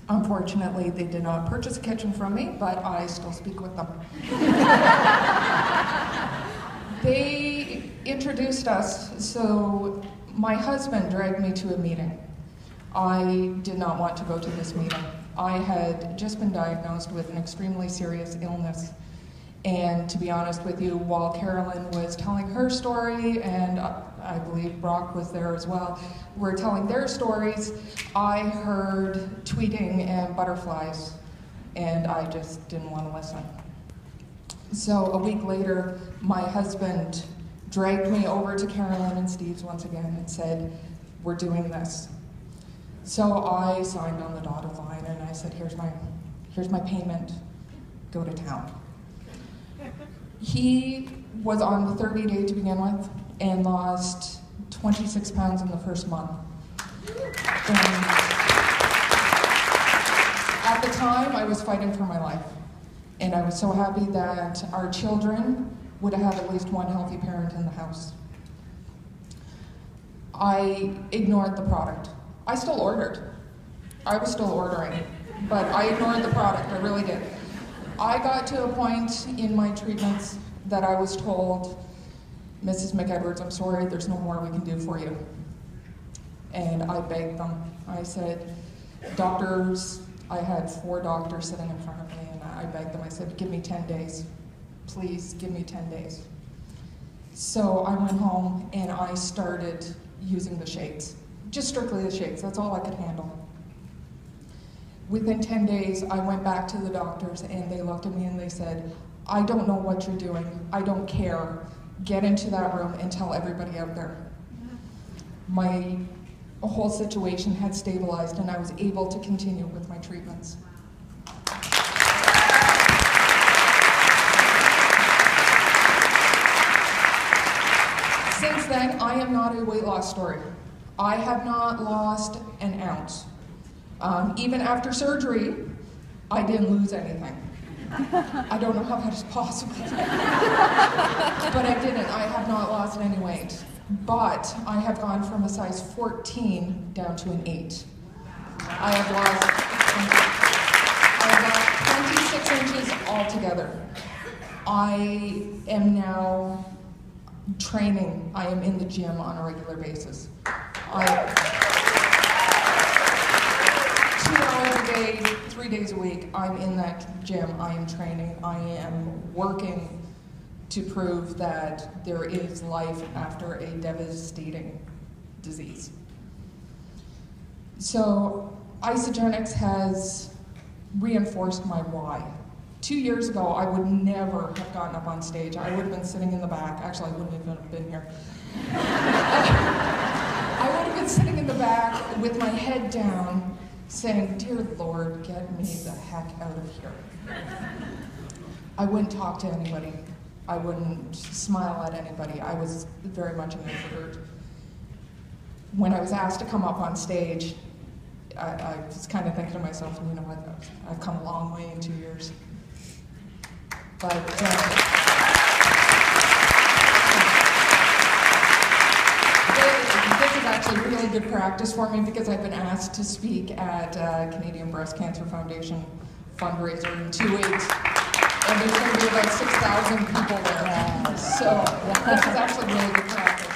Unfortunately, they did not purchase a kitchen from me, but I still speak with them. They introduced us, so my husband dragged me to a meeting. I did not want to go to this meeting. I had just been diagnosed with an extremely serious illness. And to be honest with you, while Carolyn was telling her story, and I believe Brock was there as well, were telling their stories, I heard tweeting and butterflies, and I just didn't want to listen. So a week later, my husband dragged me over to Carolyn and Steve's once again and said, we're doing this. So I signed on the dotted line and I said, here's my payment, go to town. He was on the 30-day to begin with and lost 26 pounds in the first month. And at the time, I was fighting for my life. And I was so happy that our children would have at least one healthy parent in the house. I ignored the product. I still ordered. I was still ordering, but I ignored the product, I really did. I got to a point in my treatments that I was told, Mrs. McEdwards, I'm sorry, there's no more we can do for you. And I begged them. I said, doctors, I had 4 doctors sitting in front of me, and I begged them. I said, give me 10 days. Please, give me 10 days. So I went home and I started using the shakes. Just strictly the shakes, that's all I could handle. Within 10 days, I went back to the doctors and they looked at me and they said, I don't know what you're doing, I don't care. Get into that room and tell everybody out there. My whole situation had stabilized and I was able to continue with my treatments. Since then, I am not a weight loss story. I have not lost an ounce. Even after surgery, I didn't lose anything. I don't know how that is possible. But I didn't. I have not lost any weight. But I have gone from a size 14 down to an 8. I have lost 26 inches altogether. I am now training. I am in the gym on a regular basis. 2 hours a day, 3 days a week, I'm in that gym, I am training, I am working to prove that there is life after a devastating disease. So Isagenix has reinforced my why. 2 years ago, I would never have gotten up on stage. I would have been sitting in the back. Actually, I wouldn't even have been here. I would have been sitting in the back with my head down, saying, dear Lord, get me the heck out of here. I wouldn't talk to anybody. I wouldn't smile at anybody. I was very much an introvert. When I was asked to come up on stage, I was kind of thinking to myself, you know what, I've come a long way in 2 years. But this is actually really good practice for me because I've been asked to speak at Canadian Breast Cancer Foundation fundraiser in 2 weeks. And there's going to be about 6,000 people there. So this is actually really good practice.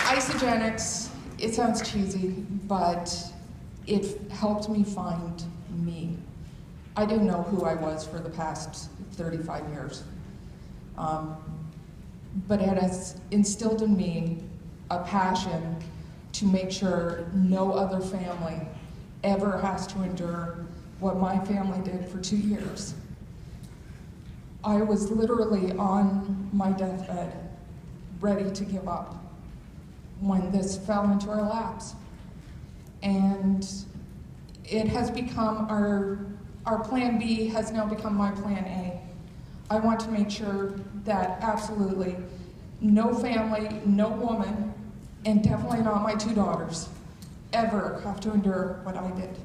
Isagenix, it sounds cheesy, but it helped me find me. I didn't know who I was for the past 35 years. But it has instilled in me a passion to make sure no other family ever has to endure what my family did for 2 years. I was literally on my deathbed, ready to give up, when this fell into our laps. And it has become our plan B has now become my plan A. I want to make sure that absolutely no family, no woman, and definitely not my 2 daughters, ever have to endure what I did.